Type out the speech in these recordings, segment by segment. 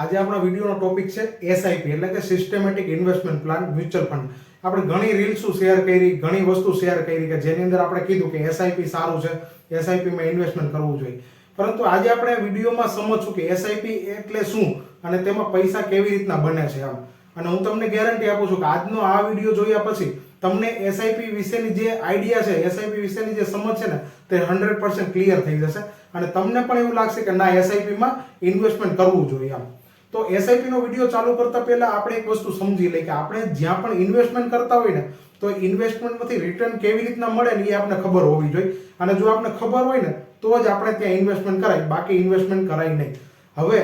આજે આપણા વિડીયોનો ટોપિક છે એસઆઈપી એટલે કે systematic investment plan mutual fund. આપણે ઘણી રીલ્સો શેર કરી, ઘણી વસ્તુ શેર કરી કે જેની અંદર આપણે કીધું કે એસઆઈપી સારું છે, એસઆઈપીમાં ઇન્વેસ્ટમેન્ટ કરવું જોઈએ. પરંતુ આજે આપણે વિડીયોમાં સમજશું કે એસઆઈપી એટલે શું અને તેમાં પૈસા કેવી રીતના બને છે આમ. અને હું તમને ગેરંટી આપું છું કે આજનો આ વિડીયો જોયા પછી તમને એસઆઈપી વિશેની જે આઈડિયા છે, એસઆઈપી વિશેની જે સમજ છે ને તે 100% ક્લિયર થઈ જશે અને તમને પણ એવું લાગશે કે ના એસઆઈપીમાં ઇન્વેસ્ટમેન્ટ કરવું જોઈએ આમ. તો એસઆઈપી નો વિડીયો ચાલુ કરતા પહેલા આપણે એક વસ્તુ સમજી લઈએ કે આપણે જ્યાં પણ ઇન્વેસ્ટમેન્ટ કરતા હોય ને તો ઇન્વેસ્ટમેન્ટમાંથી રિટર્ન કેવી રીતના મળે ને એ આપણે ખબર હોવી જોઈએ. અને જો આપણે ખબર હોય ને તો જ આપણે ત્યાં ઇન્વેસ્ટમેન્ટ કરાય, બાકી ઇન્વેસ્ટમેન્ટ કરાય નહીં. હવે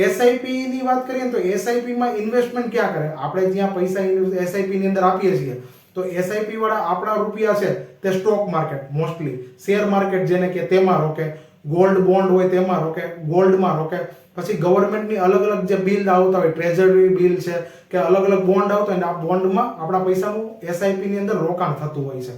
એસઆઈપી ની વાત કરીએ તો એસઆઈપી માં ઇન્વેસ્ટમેન્ટ ક્યાં કરે? આપણે જ્યાં પૈસા એસઆઈપી ની અંદર આપીએ છીએ તો એસઆઈપી વાળા આપણા રૂપિયા છે તે stock market, mostly share market જેને કે તેમાં રોકે, ગોલ્ડ બોન્ડ હોય તેમાં રોકે, ગોલ્ડમાં રોકે, પછી ગવર્મેન્ટની અલગ અલગ જે બિલ આવતા હોય, ટ્રેઝરી બિલ છે કે અલગ અલગ બોન્ડ આવતા હોય ને આ બોન્ડમાં આપણા પૈસાનું એસઆઈપી ની અંદર રોકાણ થતું હોય છે.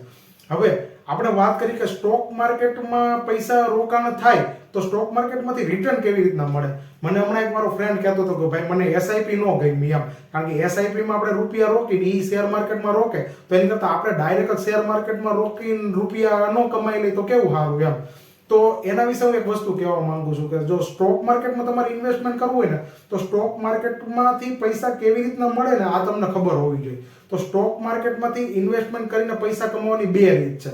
હવે આપણે વાત કરી કે સ્ટોક માર્કેટમાં પૈસા રોકાણ થાય તો સ્ટોક માર્કેટમાંથી રિટર્ન કેવી રીતના મળે? મને હમણાં એક મારો ફ્રેન્ડ કહેતો હતો કે ભાઈ મને એસઆઈપી ન ગમી એમ, કારણ કે એસઆઈપીમાં આપણે રૂપિયા રોકીને એ શેર માર્કેટમાં રોકે તો એની કરતાં આપણે ડાયરેક્ટ જ શેર માર્કેટમાં રોકીને રૂપિયા ન કમાઈ લઈએ તો કેવું સારું એમ. તો એના વિશે હું એક વસ્તુ કહેવા માંગુ છું કે જો સ્ટોક માર્કેટમાં તમારે ઇન્વેસ્ટમેન્ટ કરવું હોય ને તો સ્ટોક માર્કેટમાંથી પૈસા કેવી રીતના મળે ને આ તમને ખબર હોવી જોઈએ. તો સ્ટોક માર્કેટમાંથી ઇન્વેસ્ટમેન્ટ કરીને પૈસા કમાવાની બે રીત છે.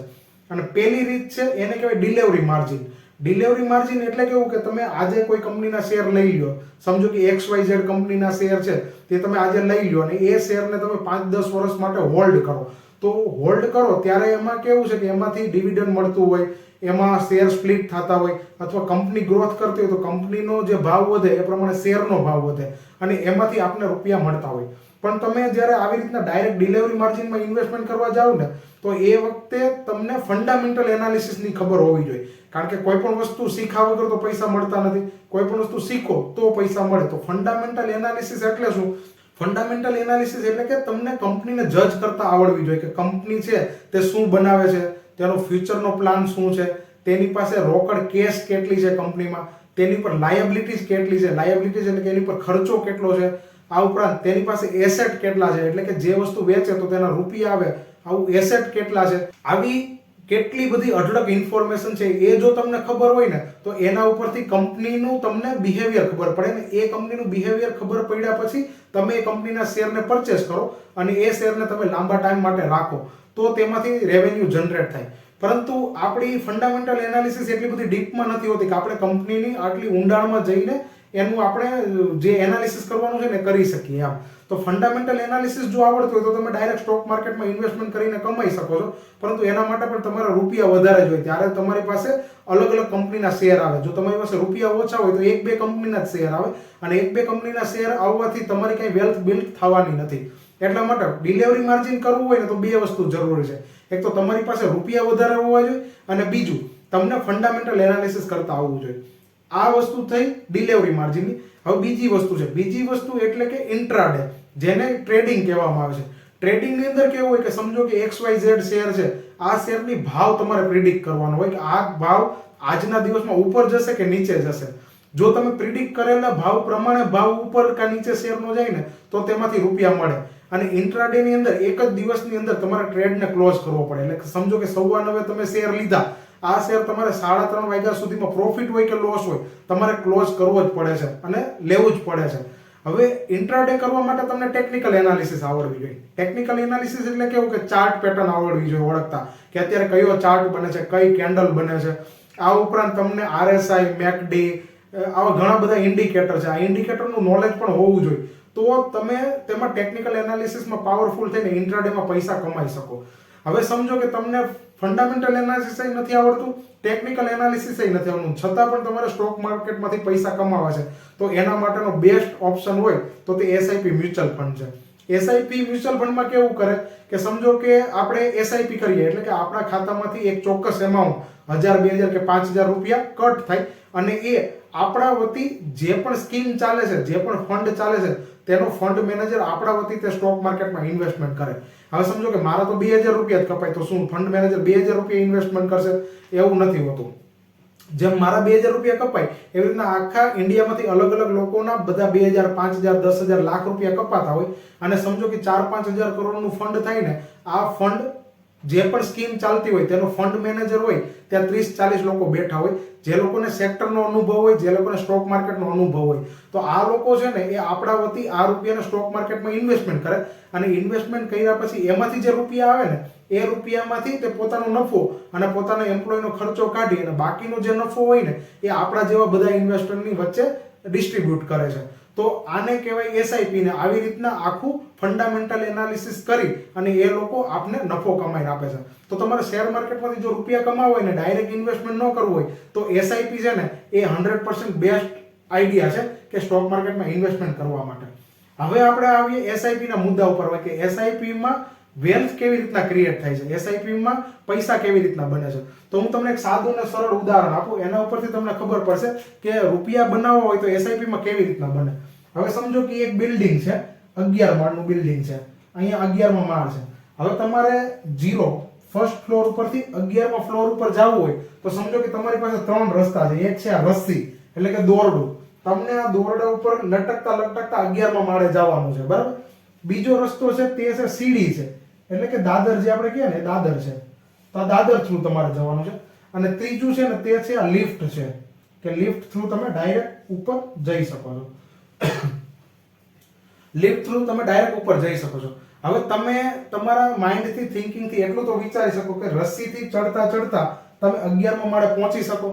અને પહેલી રીત છે એને કહેવાય ડિલિવરી માર્જિન. ડિલિવરી માર્જિન એટલે કેવું કે તમે આજે કોઈ કંપનીના શેર લઈ લો, સમજો કે XYZ કંપનીના શેર છે તે તમે આજે લઈ લો અને એ શેરને તમે 5-10 વર્ષ માટે હોલ્ડ કરો. તો હોલ્ડ કરો ત્યારે એમાં કેવું છે કે એમાંથી ડિવિડન્ડ મળતું હોય, એમાં શેર સ્પ્લિટ થતા હોય અથવા કંપની ગ્રોથ કરતી હોય તો કંપનીનો જે ભાવ વધે એ પ્રમાણે શેરનો ભાવ વધે અને એમાંથી આપને રૂપિયા મળતા હોય. પણ તમે જ્યારે આવી રીતના ડાયરેક્ટ ડિલિવરી માર્જિનમાં ઇન્વેસ્ટમેન્ટ કરવા જાઓ ને તો એ વખતે તમને ફંડામેન્ટલ એનાલિસિસની ખબર હોવી જોઈએ. કારણ કે કોઈ પણ વસ્તુ શીખા વગર તો પૈસા મળતા નથી, કોઈ પણ વસ્તુ શીખો તો પૈસા મળે. તો ફંડામેન્ટલ એનાલિસિસ એટલે શું? ફંડામેન્ટલ એનાલિસિસ એટલે કે તમને કંપનીને જજ કરતા આવડવી જોઈએ કે કંપની છે તે શું બનાવે છે, તેનો ફ્યુચરનો પ્લાન શું છે, તેની પાસે રોકડ કેશ કેટલી છે કંપનીમાં, તેની પર લાયબિલિટીઝ કેટલી છે, લાયબિલિટીઝ એટલે કે એની પર ખર્ચો કેટલો છે, આ ઉપરાંત તેની પાસે એસેટ કેટલા છે એટલે કે જે વસ્તુ વેચે તો તેના રૂપિયા આવે, આવું એસેટ કેટલા છે. આવી કેટલી બધી અઢળક ઇન્ફોર્મેશન છે એ જો તમને ખબર હોય ને તો એના ઉપરથી કંપનીનું તમને બિહેવિયર ખબર પડે ને એ કંપનીનું બિહેવિયર ખબર પડ્યા પછી તમે એ કંપનીના શેરને પરચેસ કરો અને એ શેરને તમે લાંબા ટાઈમ માટે રાખો તો તેમાંથી રેવન્યુ જનરેટ થાય. પરંતુ આપણી ફંડામેન્ટલ એનાલિસિસ એટલી બધી ડીપમાં નથી હોતી કે આપણે કંપનીની આટલી ઊંડાણમાં જઈને એનું આપણે જે એનાલિસિસ કરવાનું છે ને કરી શકીએ આમ. તો ફંડામેન્ટલ એનાલિસિસ જો આવડતું હોય તો તમે ડાયરેક્ટ સ્ટોક માર્કેટમાં ઇન્વેસ્ટમેન્ટ કરીને કમાઈ શકો છો. પરંતુ એના માટે પણ તમારા રૂપિયા વધારે જોઈએ ત્યારે તમારી પાસે અલગ અલગ કંપનીના શેર આવે. જો તમારી પાસે રૂપિયા ઓછા હોય તો 1-2 કંપનીના જ શેર આવે અને 1-2 કંપનીના શેર આવવાથી તમારી કઈ વેલ્થ બિલ્ડ થવાની નથી. એટલા માટે ડિલિવરી માર્જિન કરવું હોય ને તો બે વસ્તુ જરૂરી છે. એક તો તમારી પાસે રૂપિયા વધારે હોવા જોઈએ અને બીજું તમને ફંડામેન્ટલ એનાલિસિસ કરતા આવવું જોઈએ. આ વસ્તુ થઈ ડિલિવરી માર્જિનની. હવે બીજી વસ્તુ છે, બીજી વસ્તુ એટલે કે ઇન્ટ્રાડે, જેને ટ્રેડિંગ કહેવામાં આવે છે. ટ્રેડિંગની અંદર કેવું હોય કે સમજો કે XYZ શેર છે, આ શેરની ભાવ તમારે પ્રિડિક્ટ કરવાનો હોય કે આ ભાવ આજના દિવસમાં ઉપર જશે કે નીચે જશે. જો તમે પ્રિડિક્ટ કરેલા ભાવ પ્રમાણે ભાવ ઉપર કે નીચે શેરનો જાય ને તો તેમાંથી રૂપિયા મળે. અને ઇન્ટ્રાડે ની અંદર એક જ દિવસની અંદર તમારે ટ્રેડને ક્લોઝ કરવો પડે. એટલે સમજો કે 9:15 તમે શેર લીધા, આ શેર તમારે 3:30 વાગ્યા સુધીમાં પ્રોફિટ હોય કે લોસ હોય તમારે ક્લોઝ કરવો જ પડે છે અને લેવું જ પડે છે. હવે ઇન્ટ્રાડે કરવા માટે તમને ટેકનિકલ એનાલિસિસ આવડવી જોઈએ. ટેકનિકલ એનાલિસિસ એટલે કેવું કે ચાર્ટ પેટર્ન આવડવી જોઈએ ઓળખતા કે અત્યારે કયો ચાર્ટ બને છે, કઈ કેન્ડલ બને છે. આ ઉપરાંત તમને RSI, MACD આવા ઘણા બધા ઇન્ડિકેટર છે. આ ઇન્ડિકેટરનું નોલેજ પણ હોવું જોઈએ તો તમે તેમાં ટેકનિકલ એનાલિસિસમાં પાવરફુલ થઈને ઇન્ટ્રાડેમાં પૈસા કમાઈ શકો. હવે સમજો કે તમને ફંડામેન્ટલ એનાલિસિસ નથી આવડતું, ટેકનિકલ એનાલિસિસ નથી આવડતું, છતાં પણ તમારે સ્ટોક માર્કેટમાંથી પૈસા કમાવા છે તો એના માટેનો બેસ્ટ ઓપ્શન હોય તો તે એસઆઈપી મ્યુચ્યુઅલ ફંડ છે. એસઆઈપી મ્યુચ્યુઅલ ફંડમાં કેવું કરે કે સમજો કે આપણે એસઆઈપી કરીએ એટલે કે આપણા ખાતામાંથી એક ચોક્કસ એમાઉન્ટ 1000, 2000 કે 5000 રૂપિયા કટ થાય અને એ આપણા વતી જે પણ સ્કીમ ચાલે છે, જે પણ ફંડ ચાલે છે તેનો ફંડ મેનેજર આપણા વતી તે સ્ટોક માર્કેટમાં ઇન્વેસ્ટમેન્ટ કરે. હવે સમજો કે મારા તો 2000 રૂપિયા જ કપાય તો શું ફંડ મેનેજર 2000 રૂપિયા ઇન્વેસ્ટમેન્ટ કરશે? એવું નથી હોતું. જેમ મારા 2000 રૂપિયા કપાય એવી રીતના આખા ઇન્ડિયામાંથી અલગ અલગ લોકોના બધા 2000, 5000, 10000, લાખ રૂપિયા કપાતા હોય અને સમજો કે 4-5 હજાર કરોડનું ફંડ થાય ને, આ ફંડ જે પણ સ્કીમ ચાલતી હોય તેનો ફંડ મેનેજર હોય ત્યાં 30-40 લોકો બેઠા હોય, જે લોકોને સેક્ટરનો અનુભવ હોય, જે લોકોને સ્ટોક માર્કેટનો અનુભવ હોય, તો આ લોકો છે ને એ આપણા વતી આ રૂપિયાને સ્ટોક માર્કેટમાં ઇન્વેસ્ટમેન્ટ કરે અને ઇન્વેસ્ટમેન્ટ કર્યા પછી એમાંથી જે રૂપિયા આવે ને એ રૂપિયામાંથી તે પોતાનો નફો અને પોતાના એમ્પ્લોયનો ખર્ચો કાઢી અને બાકીનો જે નફો હોય ને એ આપણા જેવા બધા ઇન્વેસ્ટરની વચ્ચે ડિસ્ટ્રીબ્યુટ કરે છે. તો આને કહેવાય એસઆઈપી ને. આવી રીતના આખું ફંડામેન્ટલ એનાલિસિસ કરી અને એ લોકો આપને નફો કમાઈને આપે છે. તો તમારે શેર માર્કેટમાંથી જો રૂપિયા કમાવા હોય ને ડાયરેક્ટ ઇન્વેસ્ટમેન્ટ ન કરવું હોય તો એસઆઈપી છે ને એ 100% બેસ્ટ આઈડિયા છે કે સ્ટોક માર્કેટમાં ઇન્વેસ્ટમેન્ટ કરવા માટે. હવે આપણે આવીએ એસઆઈપી ના મુદ્દા ઉપર કે એસઆઈપી માં વેલ્થ કેવી રીતના ક્રિએટ થાય છે, એસઆઈપી માં પૈસા કેવી રીતના બને છે. તો હું તમને એક સાદું અને સરળ ઉદાહરણ આપું, એના ઉપરથી તમને ખબર પડશે કે રૂપિયા બનાવવા હોય તો એસઆઈપી માં કેવી રીતના બને. હવે સમજો કે એક બિલ્ડિંગ છે, 11 માળનું બિલ્ડિંગ છે, અહીંયા 11મો માળ છે. હવે તમારે ફર્સ્ટ ફ્લોર ઉપરથી 11મા ફ્લોર ઉપર જવું હોય તો સમજો કે તમારી પાસે 3 રસ્તા છે. એક છે આ રસ્સી એટલે કે દોરડું, તમને આ દોરડા ઉપર લટકતા લટકતા 11મા માળે જવાનું છે, બરાબર. બીજો રસ્તો છે તે છે સીડી છે એટલે કે દાદર, જે આપણે કહીએ ને દાદર છે, તો આ દાદર થ્રુ તમારે જવાનું છે. અને ત્રીજું છે ને તે છે આ લિફ્ટ છે કે લિફ્ટ થ્રુ તમે ડાયરેક્ટ ઉપર જઈ શકો છો. લિફ્ટ થ્રુ તમે ડાયરેક્ટ ઉપર જઈ શકો છો. હવે તમે તમારા માઇન્ડથી, થિંકિંગથી એટલું તો વિચારી શકો કે રસ્સીથી ચડતા ચડતા તમે 11મા માળે પહોંચી શકો.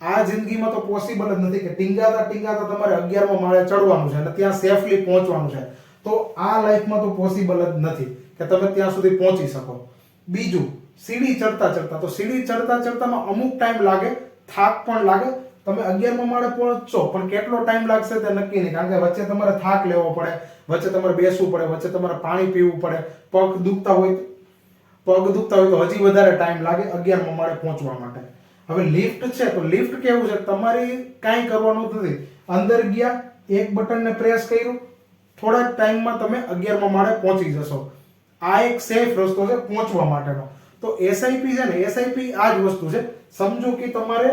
આ જિંદગીમાં તો પોસિબલ જ નથી કે ટીંગાતા ટીંગાતા તમારે 11મા માળે ચડવાનું છે અને ત્યાં સેફલી પહોંચવાનું છે. તો આ લાઈફમાં તો પોસિબલ જ નથી કે તમે ત્યાં સુધી પહોંચી શકો. બીજું, સીડી ચડતા ચડતા, તો સીડી ચડતા ચડતામાં અમુક ટાઈમ લાગે, થાક પણ લાગે. તમે 11મા માળે પહોંચશો પણ કેટલો ટાઈમ લાગશે તે નક્કી નહીં, કારણ કે વચ્ચે તમારે થાક લેવો પડે, વચ્ચે તમારે બેસવું પડે, વચ્ચે તમારે પાણી પીવું પડે, પગ દુખતા હોય તો હજી વધારે ટાઈમ લાગે 11મા માળે પહોંચવા માટે. હવે લિફ્ટ છે તો લિફ્ટ કેવું છે, તમારી કાંઈ કરવાનું નથી, અંદર ગયા, એક બટનને પ્રેસ કર્યું, થોડા ટાઈમમાં તમે 11મા માળે પહોંચી જશો. આ એક સેફ રસ્તો છે પહોંચવા માટેનો. તો એસઆઈપી છે ને, એસઆઈપી આ જ વસ્તુ છે. સમજો કે તમારે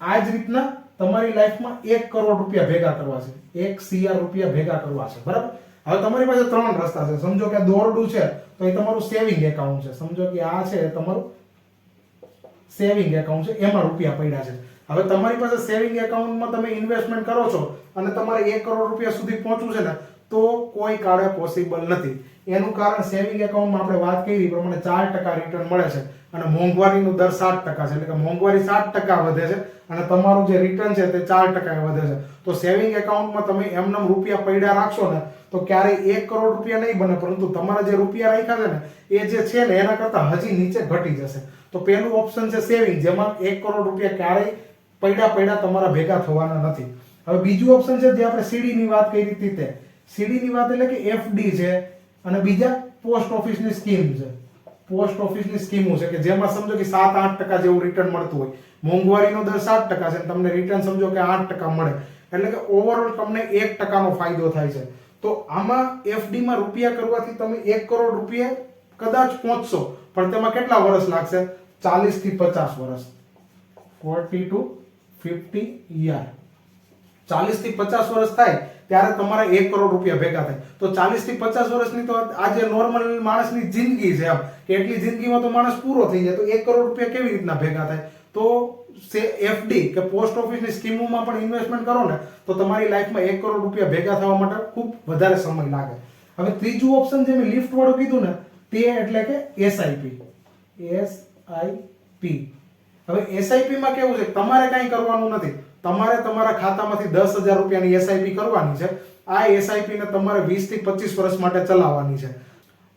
આ જ રીતના તમારી લાઈફમાં 1 કરોડ રૂપિયા ભેગા કરવા છે, 1 CR રૂપિયા ભેગા કરવા છે, બરાબર. હવે તમારી પાસે 3 રસ્તા છે. સમજો કે આ દોરડું છે તો એ તમારું સેવિંગ એકાઉન્ટ છે. સમજો કે આ છે તમારું સેવિંગ એકાઉન્ટ છે, એમાં રૂપિયા પડ્યા છે. હવે તમારી પાસે સેવિંગ એકાઉન્ટમાં તમે ઇન્વેસ્ટમેન્ટ કરો છો અને તમારે 1 કરોડ રૂપિયા સુધી પહોંચવું છે ને તો કોઈ કાળે પોસિબલ નથી. એનું કારણ સેવિંગ એકાઉન્ટમાં આપણે વાત કરી પ્રમાણે 4% રિટર્ન મળે છે અને મોંઘવારીનો દર 7% છે, એટલે કે મોંઘવારી 7% વધે છે અને તમારું જે રિટર્ન છે તે 4% વધે છે. તો સેવિંગ એકાઉન્ટમાં તમે એમનેમ રૂપિયા પડ્યા રાખશો ને તો ક્યારેય 1 કરોડ રૂપિયા નહીં બને, પરંતુ તમારા જે રૂપિયા રાખ્યા છે ને એ જે છે ને એના કરતા હજી નીચે ઘટી જશે. તો પહેલું ઓપ્શન છે સેવિંગ, જેમાં 1 કરોડ રૂપિયા ક્યારેય પડ્યા તમારા ભેગા થવાના નથી. હવે બીજું ઓપ્શન છે જે આપણે સીડીની વાત કરી હતી તે સીડીની વાત એટલે કે એફડી છે અને બીજા પોસ્ટ ઓફિસની સ્કીમ છે. પોસ્ટ ઓફિસની સ્કીમો છે કે જેમાં સમજો કે 7-8% જેવું રિટર્ન મળતું હોય. મોંઘવારીનો દર 7% છે, તમને રિટર્ન સમજો કે 8% મળે, એટલે કે ઓવરઓલ તમને 1% ફાયદો થાય છે. તો આમાં એફડી માં રૂપિયા કરવાથી તમે 1 કરોડ રૂપિયા કદાચ પહોંચશો, પણ તેમાં કેટલા વર્ષ લાગશે? 40 થી 50 વર્ષ, 40 to 50 યર. 40 થી 50 વર્ષ થાય ત્યારે તમારા 1 કરોડ રૂપિયા ભેગા થાય. તો 40 થી 50 વર્ષની તો આજે નોર્મલ માણસની જિંદગી છે, કે એટલી જિંદગીમાં તો માણસ પૂરો થઈ જાય. તો 1 કરોડ રૂપિયા કેવી રીતના ભેગા થાય? તો એફડી કે પોસ્ટ ઓફિસની સ્કીમોમાં પણ ઇન્વેસ્ટમેન્ટ કરો ને તો તમારી લાઈફમાં 1 કરોડ રૂપિયા ભેગા થવા માટે ખૂબ વધારે સમય લાગે. હવે ત્રીજું ઓપ્શન જે મેં લિફ્ટ વાળું કીધું ને તે એટલે કે એસઆઈપી. હવે એસઆઈપી માં કેવું છે, તમારે કાંઈ કરવાનું નથી. તમારે તમારા ખાતામાંથી 10,000 રૂપિયાની એસઆઈપી કરવાની છે. આ એસઆઈપી ને તમારે 20 થી 25 વર્ષ માટે ચલાવવાની છે.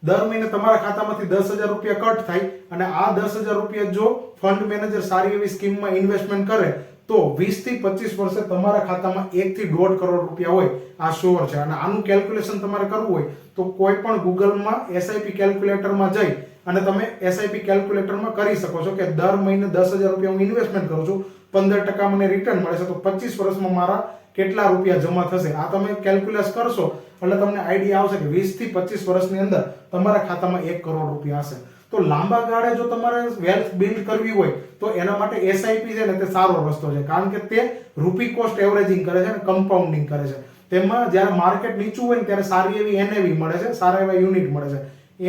દર મહિને તમારા ખાતામાંથી 10,000 રૂપિયા કટ થાય અને આ 10,000 રૂપિયા જો ફંડ મેનેજર સારી એવી સ્કીમમાં ઇન્વેસ્ટમેન્ટ કરે તો 20 થી 25 વર્ષે તમારા ખાતામાં 1 થી 1.5 કરોડ રૂપિયા હોય, આ શ્યોર છે. અને આનું કેલ્ક્યુલેશન તમારે કરવું હોય તો કોઈ પણ ગૂગલમાં એસઆઈપી કેલ્ક્યુલેટરમાં જઈ અને તમે એસઆઈપી કેલ્ક્યુલેટરમાં કરી શકો છો કે દર મહિને 10,000 રૂપિયા હું ઇન્વેસ્ટમેન્ટ કરું છું, 15% મને રિટર્ન મળે છે, તો 25 વર્ષમાં મારા કેટલા રૂપિયા જમા થશે. આ તમે કેલ્ક્યુલેટ કરશો એટલે તમને આઈડિયા આવશે કે 20 થી 25 વર્ષની અંદર તમારા ખાતામાં 1 કરોડ રૂપિયા હશે. તો તો લાંબા ગાળે જો તમારે વેલ્થ બિલ્ડ કરવી હોય તો એના માટે એસઆઈપી છે ને તે સારો રસ્તો છે, કારણ કે તે રૂપી કોસ્ટ એવરેજિંગ કરે છે અને કમ્પાઉન્ડિંગ કરે છે. તેમાં જ્યારે માર્કેટ નીચું હોય ને ત્યારે સારી એવી એનએવી મળે છે, સારા એવા યુનિટ મળે છે.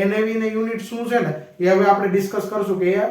એનએવી ને યુનિટ શું છે ને એ હવે આપણે ડિસ્કસ કરશું કે એ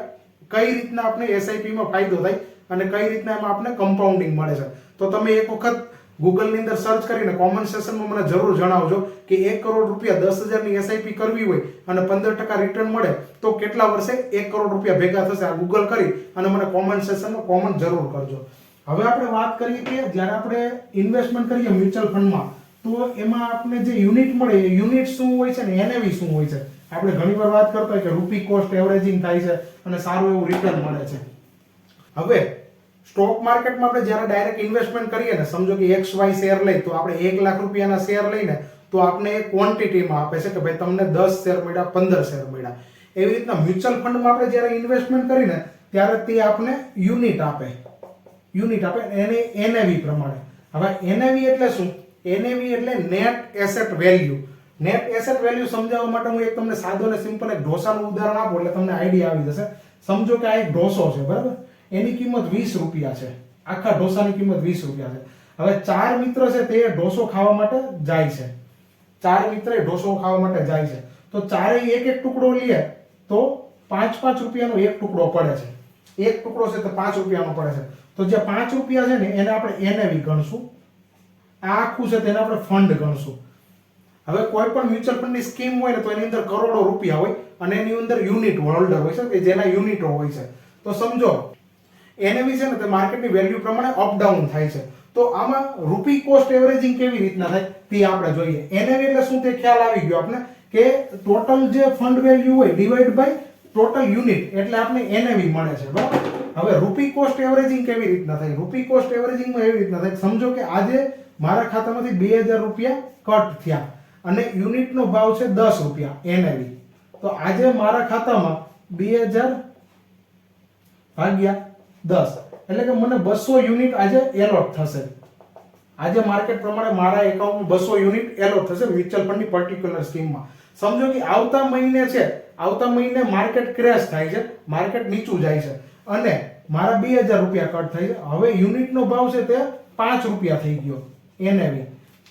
કઈ રીતના આપણે એસઆઈપી માં ફાયદો થાય અને કઈ રીતના એમાં આપણે કમ્પાઉન્ડિંગ મળે છે. તો તમે એક વખત ગૂગલ ની અંદર સર્ચ કરીને કોમેન્ટ સેશનમાં મને જરૂર જણાવજો કે 1 કરોડ રૂપિયા 10,000 ની એસઆઈપી કરવી હોય અને 15% રિટર્ન મળે તો કેટલા વર્ષે 1 કરોડ રૂપિયા ભેગા થશે. આ ગૂગલ કરી અને મને કોમેન્ટ સેશનમાં કોમેન્ટ જરૂર કરજો. હવે આપણે વાત કરીએ કે જ્યારે આપણે ઇન્વેસ્ટમેન્ટ કરીએ મ્યુચ્યુઅલ ફંડમાં તો એમાં આપણે જે યુનિટ મળે એ યુનિટ શું હોય છે ને એનએવી શું હોય છે. આપણે ઘણીવાર વાત કરતા હોય કે રૂપી કોસ્ટ એવરેજિંગ થાય છે અને સારું એવું રિટર્ન મળે છે. હવે સ્ટોક માર્કેટમાં આપણે જ્યારે ડાયરેક્ટ ઇન્વેસ્ટમેન્ટ કરીએ ને, સમજો કે XY શેર લઈ તો આપણે 1 લાખ રૂપિયાના શેર લઈને તો આપણે એક ક્વોન્ટિટીમાં આપે છે કે ભાઈ તમને 10 શેર મળ્યા, 15 શેર મળ્યા. એવી રીતના મ્યુચ્યુઅલ ફંડમાં આપણે જ્યારે ઇન્વેસ્ટમેન્ટ કરીને ત્યારે તે આપણે યુનિટ આપે એને એનએવી પ્રમાણે. હવે એનએવી એટલે શું? એનએવી એટલે net asset value. Net asset value સમજાવવા માટે હું એક તમને સાદો ને સિમ્પલ એક ઢોસાનું ઉદાહરણ આપું એટલે તમને આઈડિયા આવી જશે. સમજો કે આ એક ઢોસો છે, બરાબર? એની કિંમત 20 રૂપિયા છે. આખા ઢોસાની કિંમત 20 રૂપિયા છે. હવે 4 મિત્ર છે તે ઢોસો ખાવા માટે જાય છે. 4 મિત્ર ઢોસો ખાવા માટે જાય છે તો ચારેય એક ટુકડો લે તો 5 રૂપિયાનો એક ટુકડો પડે છે. એક ટુકડો છે તો 5 રૂપિયાનો પડે છે. તો જે 5 રૂપિયા છે ને એને આપણે એનએવી ગણશું. આ આખું છે તેને આપણે ફંડ ગણશું. હવે કોઈ પણ મ્યુચ્યુઅલ ફંડની સ્કીમ હોય ને તો એની અંદર કરોડો રૂપિયા હોય અને એની અંદર યુનિટ હોલ્ડર હોય છે કે જેના યુનિટો હોય છે. તો સમજો એનએવી છે ને તે માર્કેટની વેલ્યુ પ્રમાણે અપ ડાઉન થાય છે. તો આમાં રૂપી કોસ્ટ એવરેજિંગ કેવી રીતના થાય તે આપણે જોઈએ. એનએવી એટલે શું તે ખ્યાલ આવી ગયો આપણે કે ટોટલ જે ફંડ વેલ્યુ હોય ડિવાઇડ બાય ટોટલ યુનિટ એટલે આપણે એનએવી મળે છે, બરાબર? હવે રૂપી કોસ્ટ એવરેજિંગ કેવી રીતના થાય? રૂપી કોસ્ટ એવરેજિંગમાં એવી રીતના થાય, સમજો કે આજે મારા ખાતામાંથી 2000 રૂપિયા કટ થયા અને યુનિટનો ભાવ છે 10 રૂપિયા એનએવી. તો આજે મારા ખાતામાં 2000 ભાગ્યા 10 એટલે કે મને 200 યુનિટ આજે એલોટ થશે. આજે માર્કેટ પ્રમાણે મારા એકાઉન્ટમાં 200 યુનિટ એલોટ થશે મ્યુચ્યુઅલ ફંડની પર્ટિક્યુલર સ્કીમમાં. સમજો કે આવતા મહિને માર્કેટ ક્રેશ થાય છે, માર્કેટ નીચું જાય છે અને મારા 2000 રૂપિયા કટ થાય છે. હવે યુનિટનો ભાવ છે તે 5 રૂપિયા થઈ ગયો એનએવી.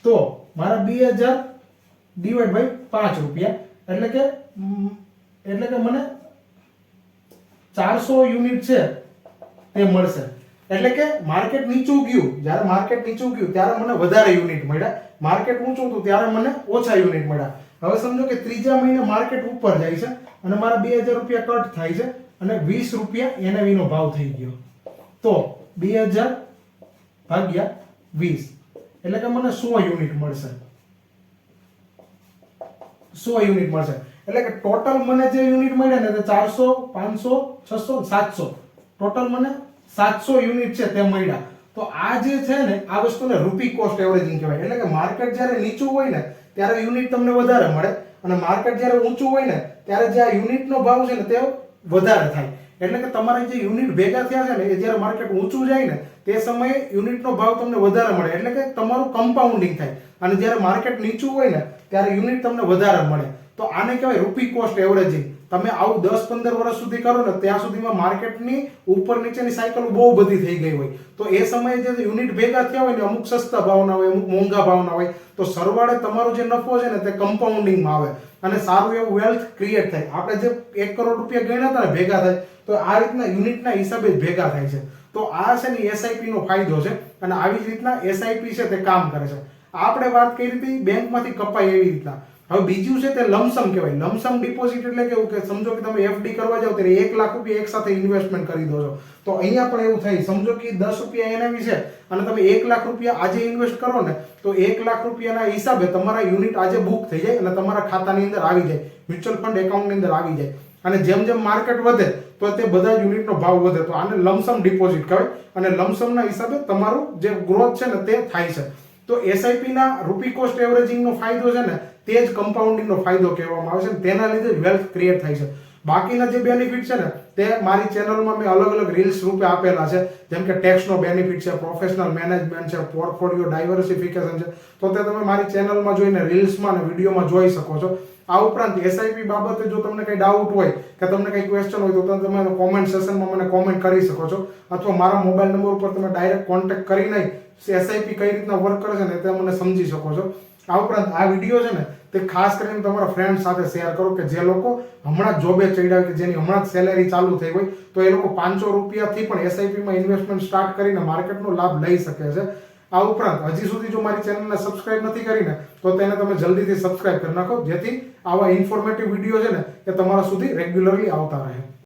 તો મારા 2000 ડિવાઇડ બાય 5 રૂપિયા એટલે કે મને 400 યુનિટ છે તે મળશે. એટલે કે માર્કેટ નીચું ગયું, જ્યારે માર્કેટ નીચું ગયું ત્યારે મને વધારે યુનિટ મળ્યા, માર્કેટ ઊંચું હતું ત્યારે મને ઓછા યુનિટ મળ્યા. હવે સમજો કે ત્રીજા મહિને માર્કેટ ઉપર જાય છે અને મારા 2000 રૂપિયા કટ થાય છે અને 20 રૂપિયા એનએવી નો ભાવ થઈ ગયો. તો 2000 ભાગ્યા 20 એટલે કે મને 100 યુનિટ મળશે. 100 યુનિટ મળશે એટલે કે ટોટલ મને જે યુનિટ મળ્યા ને તે 400, 500, 600, 700 ટોટલ મને 700 યુનિટ છે તે મળ્યા. તો આ જે છે ને આ વસ્તુને રૂપી કોસ્ટ એવરેજિંગ કહેવાય. એટલે કે માર્કેટ જ્યારે નીચું હોય ને ત્યારે યુનિટ તમને વધારે મળે અને માર્કેટ જ્યારે ઊંચું હોય ને ત્યારે જે આ યુનિટનો ભાવ છે ને તે વધારે થાય. એટલે કે તમારે જે યુનિટ ભેગા થયા છે ને એ જ્યારે માર્કેટ ઊંચું જાય ને તે સમયે યુનિટનો ભાવ તમને વધારે મળે એટલે કે તમારું કમ્પાઉન્ડિંગ થાય. અને જ્યારે માર્કેટ નીચું હોય ને ત્યારે યુનિટ તમને વધારે મળે. તો આને કહેવાય રૂપી કોસ્ટ એવરેજિંગ. તમે આવું 10-15 વર્ષ સુધી કરો ને ત્યાં સુધીમાં માર્કેટની ઉપર નીચેની સાયકલ બહુ બધી થઈ ગઈ હોય. તો એ સમયે જે યુનિટ ભેગા થયા હોય ને અમુક સસ્તા ભાવના હોય, અમુક મોંઘા ભાવના હોય, તો સરવાળે તમારો જે નફો છે ને તે કમ્પાઉન્ડિંગમાં આવે અને સારું એવું વેલ્થ ક્રિએટ થાય. આપણે જે 1 કરોડ રૂપિયા ગણ્યા હતા ને ભેગા થાય તો આ રીતના યુનિટના હિસાબે જ ભેગા થાય છે. તો આ છે ને એસઆઈપી નો ફાયદો છે અને આવી જ રીતના એસઆઈપી છે તે કામ કરે છે. આપણે વાત કરી હતી બેંકમાંથી કપાય એવી રીતના. હવે બીજું છે તે લમસમ કહેવાય. લમસમ ડિપોઝિટ એટલે કેવું કે સમજો કે તમે એફડી કરવા જાવ ત્યારે 1 લાખ રૂપિયા એક સાથે ઇન્વેસ્ટમેન્ટ કરી દો છો. તો અહીંયા પણ એવું થાય, સમજો કે 10 રૂપિયા એનએવી છે અને તમે 1 લાખ રૂપિયા આજે ઇન્વેસ્ટ કરો ને તો 1 લાખ રૂપિયાના હિસાબે તમારા યુનિટ આજે બુક થઈ જાય અને તમારા ખાતાની અંદર આવી જાય, મ્યુચ્યુઅલ ફંડ એકાઉન્ટની અંદર આવી જાય. અને જેમ જેમ માર્કેટ વધે તો તે બધા યુનિટનો ભાવ વધે. તો આને લમસમ ડિપોઝિટ કહેવાય અને લમસમના હિસાબે તમારું જે ગ્રોથ છે ને તે થાય છે. તો એસઆઈપી ના રૂપી કોસ્ટ એવરેજિંગ નો ફાયદો છે ને તે જ કમ્પાઉન્ડિંગ નો ફાયદો કહેવામાં આવે છે. તેના લીધે વેલ્થ ક્રિએટ થાય છે. બાકીના જે બેનિફિટ છે ને તે મારી ચેનલમાં મેં અલગ અલગ રીલ્સ રૂપે આપેલા છે. જેમ કે ટેક્સનો બેનિફિટ છે, પ્રોફેશનલ મેનેજમેન્ટ છે, પોર્ટફોલિયો ડાયવર્સિફિકેશન છે. તો તે તમે મારી ચેનલમાં જોઈને રીલ્સમાં અને વિડીયોમાં જોઈ શકો છો. આ ઉપરાંત એસઆઈપી બાબતે જો તમને કંઈ ડાઉટ હોય કે તમને કંઈ ક્વેશ્ચન હોય તો તમે કોમેન્ટ સેશનમાં મને કોમેન્ટ કરી શકો છો, અથવા મારા મોબાઈલ નંબર ઉપર તમે ડાયરેક્ટ કોન્ટેક્ટ કરીને એસઆઈપી કઈ રીતના વર્ક કરે છે ને તે મને સમજી શકો છો. આ ઉપરાંત આ વિડીયો છે ને તે ખાસ કરીને તમારા ફ્રેન્ડ સાથે શેર કરો કે જે લોકો હમણાં જ જોબે ચડ્યા કે જેની હમણાં જ સેલેરી ચાલુ થઈ હોય, તો એ લોકો 500 રૂપિયાથી પણ એસઆઈપીમાં ઇન્વેસ્ટમેન્ટ સ્ટાર્ટ કરીને માર્કેટનો લાભ લઈ શકે છે. આ ઉપરાંત હજી સુધી જો મારી ચેનલને સબસ્ક્રાઇબ નથી કરીને તો તેને તમે જલ્દીથી સબસ્ક્રાઇબ કરી નાખો, જેથી આવા ઇન્ફોર્મેટિવ વિડીયો છે ને એ તમારા સુધી રેગ્યુલરલી આવતા રહે.